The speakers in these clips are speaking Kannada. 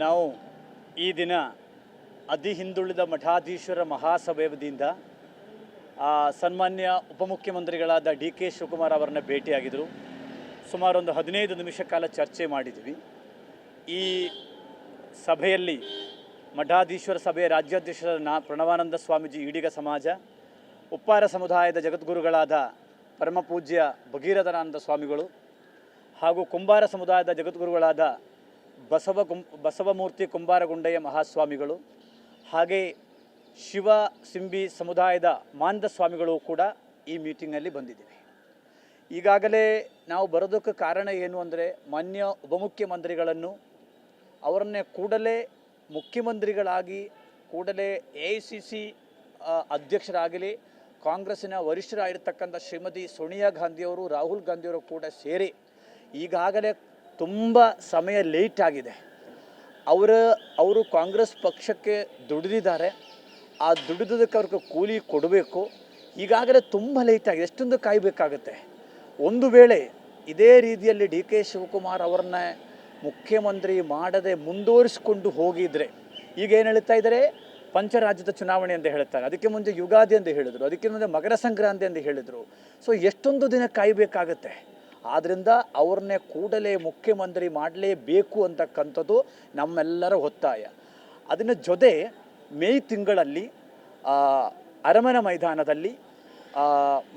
ನಾವು ಈ ದಿನ ಅತಿ ಹಿಂದುಳಿದ ಮಠಾಧೀಶರ ಮಹಾಸಭೆ ವತಿಯಿಂದ ಸನ್ಮಾನ್ಯ ಉಪಮುಖ್ಯಮಂತ್ರಿಗಳಾದ ಡಿ ಕೆ ಶಿವಕುಮಾರ್ ಅವರನ್ನ ಭೇಟಿಯಾಗಿದ್ದರು. ಸುಮಾರು ಒಂದು 15 ನಿಮಿಷ ಕಾಲ ಚರ್ಚೆ ಮಾಡಿದ್ವಿ. ಈ ಸಭೆಯಲ್ಲಿ ಮಠಾಧೀಶ್ವರ ಸಭೆಯ ರಾಜ್ಯಾಧ್ಯಕ್ಷರಾದ ಪ್ರಣವಾನಂದ ಸ್ವಾಮೀಜಿ ಈಡಿಗ ಸಮಾಜ, ಉಪ್ಪಾರ ಸಮುದಾಯದ ಜಗದ್ಗುರುಗಳಾದ ಪರಮಪೂಜ್ಯ ಭಗೀರಥಾನಂದ ಸ್ವಾಮಿಗಳು ಹಾಗೂ ಕುಂಬಾರ ಸಮುದಾಯದ ಜಗದ್ಗುರುಗಳಾದ ಬಸವಮೂರ್ತಿ ಕುಂಬಾರಗುಂಡಯ್ಯ ಮಹಾಸ್ವಾಮಿಗಳು, ಹಾಗೆ ಶಿವ ಸಿಂಬಿ ಸಮುದಾಯದ ಮಾಂದ ಸ್ವಾಮಿಗಳು ಕೂಡ ಈ ಮೀಟಿಂಗಲ್ಲಿ ಬಂದಿದ್ದೀವಿ. ಈಗಾಗಲೇ ನಾವು ಬರೋದಕ್ಕೆ ಕಾರಣ ಏನು ಅಂದರೆ, ಮಾನ್ಯ ಉಪಮುಖ್ಯಮಂತ್ರಿಗಳನ್ನು ಅವರನ್ನೇ ಕೂಡಲೇ ಮುಖ್ಯಮಂತ್ರಿಗಳಾಗಿ ಕೂಡಲೇ AICC ಅಧ್ಯಕ್ಷರಾಗಲಿ, ಕಾಂಗ್ರೆಸ್ಸಿನ ವರಿಷ್ಠರಾಗಿರ್ತಕ್ಕಂಥ ಶ್ರೀಮತಿ ಸೋನಿಯಾ ಗಾಂಧಿಯವರು, ರಾಹುಲ್ ಗಾಂಧಿಯವರು ಕೂಡ ಸೇರಿ ಈಗಾಗಲೇ ತುಂಬ ಸಮಯ ಲೇಟ್ ಆಗಿದೆ. ಅವರು ಕಾಂಗ್ರೆಸ್ ಪಕ್ಷಕ್ಕೆ ದುಡಿದಿದ್ದಾರೆ. ಆ ದುಡಿದಕ್ಕೆ ಅವ್ರಿಗೆ ಕೂಲಿ ಕೊಡಬೇಕು. ಈಗಾಗಲೇ ತುಂಬ ಲೇಟ್ ಆಗಿದೆ. ಎಷ್ಟೊಂದು ಕಾಯಬೇಕಾಗುತ್ತೆ. ಒಂದು ವೇಳೆ ಇದೇ ರೀತಿಯಲ್ಲಿ ಡಿ ಕೆ ಶಿವಕುಮಾರ್ ಅವರನ್ನ ಮುಖ್ಯಮಂತ್ರಿ ಮಾಡದೆ ಮುಂದುವರಿಸಿಕೊಂಡು ಹೋಗಿದ್ರೆ, ಈಗ ಏನು ಹೇಳ್ತಾ ಇದ್ದಾರೆ, ಪಂಚರಾಜ್ಯದ ಚುನಾವಣೆ ಅಂತ ಹೇಳ್ತಾರೆ. ಅದಕ್ಕೆ ಮುಂಚೆ ಯುಗಾದಿ ಅಂತ ಹೇಳಿದರು, ಅದಕ್ಕೆ ಮುಂದೆ ಮಕರ ಸಂಕ್ರಾಂತಿ ಅಂತ ಹೇಳಿದರು. ಸೊ ಎಷ್ಟೊಂದು ದಿನ ಕಾಯಬೇಕಾಗತ್ತೆ. ಆದ್ದರಿಂದ ಅವ್ರನ್ನೇ ಕೂಡಲೇ ಮುಖ್ಯಮಂತ್ರಿ ಮಾಡಲೇಬೇಕು ಅಂತಕ್ಕಂಥದ್ದು ನಮ್ಮೆಲ್ಲರ ಒತ್ತಾಯ. ಅದನ್ನ ಜೊತೆ ಮೇ ತಿಂಗಳಲ್ಲಿ ಅರಮನೆ ಮೈದಾನದಲ್ಲಿ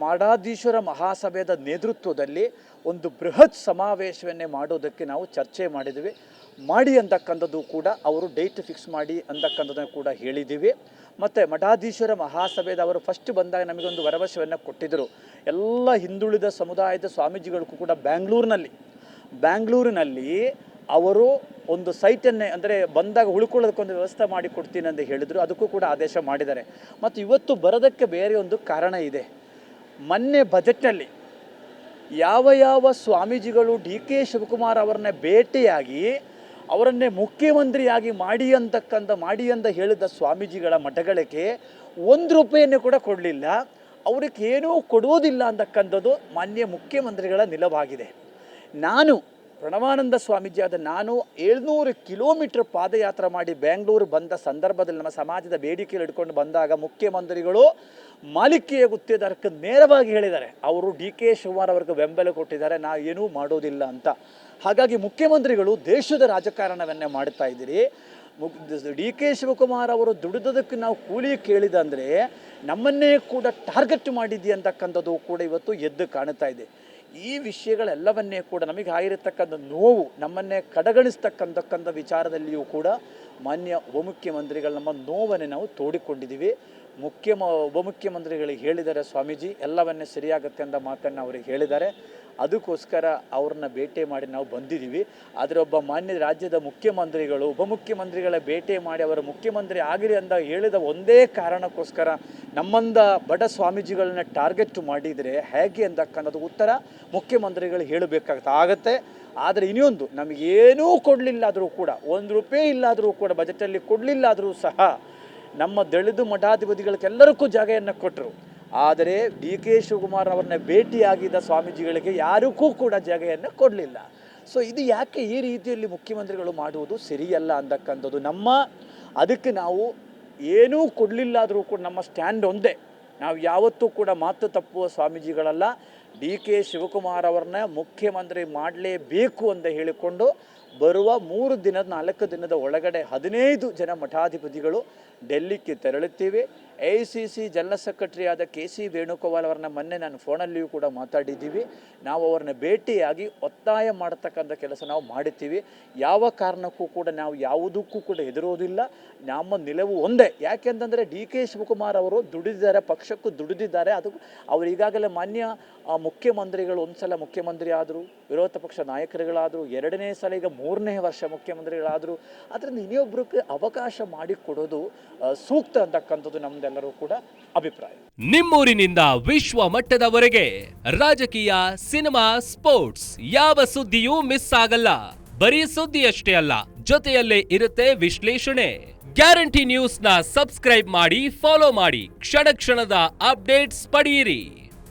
ಮಠಾಧೀಶ್ವರ ಮಹಾಸಭೆಯ ನೇತೃತ್ವದಲ್ಲಿ ಒಂದು ಬೃಹತ್ ಸಮಾವೇಶವನ್ನೇ ಮಾಡೋದಕ್ಕೆ ನಾವು ಚರ್ಚೆ ಮಾಡಿದ್ವಿ. ಮಾಡಿ ಅಂತಕ್ಕಂಥದ್ದು ಕೂಡ ಅವರು ಡೇಟ್ ಫಿಕ್ಸ್ ಮಾಡಿ ಅಂತಕ್ಕಂಥದ್ದನ್ನು ಕೂಡ ಹೇಳಿದ್ದೀವಿ. ಮತ್ತು ಮಠಾಧೀಶ್ವರ ಮಹಾಸಭೆಯವರು ಫಸ್ಟ್ ಬಂದಾಗ ನಮಗೊಂದು ಭರವಸೆಯನ್ನು ಕೊಟ್ಟಿದ್ದರು. ಎಲ್ಲ ಹಿಂದುಳಿದ ಸಮುದಾಯದ ಸ್ವಾಮೀಜಿಗಳಿಗೂ ಕೂಡ ಬ್ಯಾಂಗ್ಳೂರಿನಲ್ಲಿ ಅವರು ಒಂದು ಸೈಟನ್ನೇ, ಅಂದರೆ ಬಂದಾಗ ಉಳ್ಕೊಳ್ಳೋದಕ್ಕೊಂದು ವ್ಯವಸ್ಥೆ ಮಾಡಿ ಕೊಡ್ತೀನಿ ಅಂತ ಹೇಳಿದರು. ಅದಕ್ಕೂ ಕೂಡ ಆದೇಶ ಮಾಡಿದ್ದಾರೆ. ಮತ್ತು ಇವತ್ತು ಬರೋದಕ್ಕೆ ಬೇರೆ ಒಂದು ಕಾರಣ ಇದೆ. ಮೊನ್ನೆ ಬಜೆಟ್ನಲ್ಲಿ ಯಾವ ಸ್ವಾಮೀಜಿಗಳು ಡಿ ಕೆ ಶಿವಕುಮಾರ್ ಅವರನ್ನ ಭೇಟಿಯಾಗಿ ಅವರನ್ನೇ ಮುಖ್ಯಮಂತ್ರಿಯಾಗಿ ಮಾಡಿ ಅಂತ ಹೇಳಿದ ಸ್ವಾಮೀಜಿಗಳ ಮಠಗಳಿಗೆ 1 ರೂಪಾಯಿಯನ್ನು ಕೂಡ ಕೊಡಲಿಲ್ಲ. ಅವ್ರಿಗೆ ಏನೂ ಕೊಡುವುದಿಲ್ಲ ಅಂತಕ್ಕಂಥದ್ದು ಮಾನ್ಯ ಮುಖ್ಯಮಂತ್ರಿಗಳ ನಿಲುವಾಗಿದೆ. ನಾನು ಪ್ರಣವಾನಂದ ಸ್ವಾಮೀಜಿಯಾದ ನಾನು 700 ಕಿಲೋಮೀಟರ್ ಪಾದಯಾತ್ರೆ ಮಾಡಿ ಬೆಂಗಳೂರು ಬಂದ ಸಂದರ್ಭದಲ್ಲಿ ನಮ್ಮ ಸಮಾಜದ ಬೇಡಿಕೆಗಳು ಹಿಡ್ಕೊಂಡು ಬಂದಾಗ ಮುಖ್ಯಮಂತ್ರಿಗಳು ಮಾಲಿಕೆಯ ಗುತ್ತೇದಾರಕ್ಕೆ ನೇರವಾಗಿ ಹೇಳಿದ್ದಾರೆ, ಅವರು ಡಿ ಕೆ ಶಿವಕುಮಾರ್ ಅವರಿಗೆ ಬೆಂಬಲ ಕೊಟ್ಟಿದ್ದಾರೆ, ನಾವು ಏನೂ ಮಾಡೋದಿಲ್ಲ ಅಂತ. ಹಾಗಾಗಿ ಮುಖ್ಯಮಂತ್ರಿಗಳು ದೇಶದ ರಾಜಕಾರಣವನ್ನೇ ಮಾಡ್ತಾ ಇದ್ದೀರಿ. ಡಿ ಕೆ ಶಿವಕುಮಾರ್ ಅವರು ದುಡಿದದಕ್ಕೆ ನಾವು ಕೂಲಿ ಕೇಳಿದಂದರೆ ನಮ್ಮನ್ನೇ ಕೂಡ ಟಾರ್ಗೆಟ್ ಮಾಡಿದ್ದೀವಿ ಅಂತಕ್ಕಂಥದ್ದು ಕೂಡ ಇವತ್ತು ಎದ್ದು ಕಾಣ್ತಾ ಇದೆ. ಈ ವಿಷಯಗಳೆಲ್ಲವನ್ನೇ ಕೂಡ ನಮಗೆ ಆಗಿರತಕ್ಕಂಥ ನೋವು, ನಮ್ಮನ್ನೇ ಕಡೆಗಣಿಸ್ತಕ್ಕಂಥ ವಿಚಾರದಲ್ಲಿಯೂ ಕೂಡ ಮಾನ್ಯ ಉಪಮುಖ್ಯಮಂತ್ರಿಗಳು ನಮ್ಮ ನೋವನ್ನೇ ನಾವು ತೋಡಿಕೊಂಡಿದ್ದೀವಿ. ಉಪಮುಖ್ಯಮಂತ್ರಿಗಳಿಗೆ ಹೇಳಿದ್ದಾರೆ, ಸ್ವಾಮೀಜಿ ಎಲ್ಲವನ್ನೇ ಸರಿಯಾಗುತ್ತೆ ಅಂತ ಮಾತನ್ನು ಅವರಿಗೆ ಹೇಳಿದ್ದಾರೆ. ಅದಕ್ಕೋಸ್ಕರ ಅವ್ರನ್ನ ಭೇಟಿ ಮಾಡಿ ನಾವು ಬಂದಿದ್ದೀವಿ. ಆದರೆ ಒಬ್ಬ ಮಾನ್ಯ ರಾಜ್ಯದ ಮುಖ್ಯಮಂತ್ರಿಗಳು ಉಪಮುಖ್ಯಮಂತ್ರಿಗಳ ಭೇಟಿ ಮಾಡಿ ಅವರ ಮುಖ್ಯಮಂತ್ರಿ ಆಗಿರಿ ಅಂತ ಹೇಳಿದ ಒಂದೇ ಕಾರಣಕ್ಕೋಸ್ಕರ ನಮ್ಮಂದ ಬಡ ಸ್ವಾಮೀಜಿಗಳನ್ನ ಟಾರ್ಗೆಟ್ ಮಾಡಿದರೆ ಹೇಗೆ ಅಂತಕ್ಕಂಥದ್ದು ಉತ್ತರ ಮುಖ್ಯಮಂತ್ರಿಗಳು ಹೇಳಬೇಕಾಗತ್ತೆ. ಆದರೆ ಇನ್ನೊಂದು, ನಮಗೇನೂ ಕೊಡಲಿಲ್ಲಾದರೂ ಕೂಡ 1 ರೂಪಾಯಿ ಇಲ್ಲಾದರೂ ಕೂಡ ಬಜೆಟಲ್ಲಿ ಕೊಡಲಿಲ್ಲಾದರೂ ಸಹ ನಮ್ಮ ದಳಿದು ಮಠಾಧಿಪತಿಗಳಿಗೆಲ್ಲರಿಗೂ ಜಾಗೆಯನ್ನು ಕೊಟ್ಟರು. ಆದರೆ ಡಿ ಕೆ ಶಿವಕುಮಾರ್ ಅವರನ್ನ ಭೇಟಿಯಾಗಿದ್ದ ಸ್ವಾಮೀಜಿಗಳಿಗೆ ಯಾರಿಗೂ ಕೂಡ ಜಾಗೆಯನ್ನು ಕೊಡಲಿಲ್ಲ. ಸೊ ಇದು ಯಾಕೆ ಈ ರೀತಿಯಲ್ಲಿ ಮುಖ್ಯಮಂತ್ರಿಗಳು ಮಾಡುವುದು ಸರಿಯಲ್ಲ ಅಂತಕ್ಕಂಥದ್ದು ಅದಕ್ಕೆ ನಾವು ಏನೂ ಕೊಡಲಿಲ್ಲಾದರೂ ಕೂಡ ನಮ್ಮ ಸ್ಟ್ಯಾಂಡ್ ಒಂದೇ. ನಾವು ಯಾವತ್ತೂ ಕೂಡ ಮಾತು ತಪ್ಪುವ ಸ್ವಾಮೀಜಿಗಳಲ್ಲ. ಡಿ ಕೆ ಶಿವಕುಮಾರ್ ಅವರನ್ನ ಮುಖ್ಯಮಂತ್ರಿ ಮಾಡಲೇಬೇಕು ಅಂತ ಹೇಳಿಕೊಂಡು ಬರುವ 4 ದಿನದ ಒಳಗಡೆ 15 ಜನ ಮಠಾಧಿಪತಿಗಳು ಡೆಲ್ಲಿಗೆ ತೆರಳುತ್ತೀವಿ. AICC ಜನರಲ್ ಸೆಕ್ರೆಟರಿ ಆದ KC ವೇಣುಗೋಪಾಲ್ ಅವರನ್ನ ಮೊನ್ನೆ ನಾನು ಫೋನಲ್ಲಿಯೂ ಕೂಡ ಮಾತಾಡಿದ್ದೀವಿ. ನಾವು ಅವ್ರನ್ನ ಭೇಟಿಯಾಗಿ ಒತ್ತಾಯ ಮಾಡತಕ್ಕಂಥ ಕೆಲಸ ನಾವು ಮಾಡುತ್ತೀವಿ. ಯಾವ ಕಾರಣಕ್ಕೂ ಕೂಡ ನಾವು ಯಾವುದಕ್ಕೂ ಕೂಡ ಹೆದರೋದಿಲ್ಲ. ನಮ್ಮ ನಿಲುವು ಒಂದೇ. ಯಾಕೆಂತಂದರೆ ಡಿ ಕೆ ಶಿವಕುಮಾರ್ ಅವರು ದುಡಿದಿದ್ದಾರೆ, ಪಕ್ಷಕ್ಕೂ ದುಡಿದಿದ್ದಾರೆ. ಅದು ಅವರು ಈಗಾಗಲೇ ಮಾನ್ಯ ಮುಖ್ಯಮಂತ್ರಿಗಳು 1 ಸಲ ಮುಖ್ಯಮಂತ್ರಿ ಆದರು, ವಿರೋಧ ಪಕ್ಷ ನಾಯಕರುಗಳಾದರು, 2ನೇ ಸಲ ಈಗ 3ನೇ ವರ್ಷ ಮುಖ್ಯಮಂತ್ರಿಗಳಾದರು. ಅದರಿಂದ ಇನ್ನೊಬ್ಬರಿಗೆ ಅವಕಾಶ ಮಾಡಿಕೊಡೋದು ಸೂಕ್ತ ಅಂತಕ್ಕಂಥದ್ದು ನಮ್ದೆಲ್ಲರೂ ಕೂಡ ಅಭಿಪ್ರಾಯ. ನಿಮ್ಮೂರಿನಿಂದ ವಿಶ್ವ ಮಟ್ಟದವರೆಗೆ ರಾಜಕೀಯ, ಸಿನಿಮಾ, ಸ್ಪೋರ್ಟ್ಸ್ ಯಾವ ಸುದ್ದಿಯೂ ಮಿಸ್ ಆಗಲ್ಲ. ಬರೀ ಸುದ್ದಿಯಷ್ಟೇ ಅಲ್ಲ, ಜೊತೆಯಲ್ಲೇ ಇರುತ್ತೆ ವಿಶ್ಲೇಷಣೆ. ಗ್ಯಾರಂಟಿ ನ್ಯೂಸ್ ನ ಸಬ್ಸ್ಕ್ರೈಬ್ ಮಾಡಿ, ಫಾಲೋ ಮಾಡಿ, ಕ್ಷಣ ಕ್ಷಣದ ಅಪ್ಡೇಟ್ಸ್ ಪಡೆಯಿರಿ.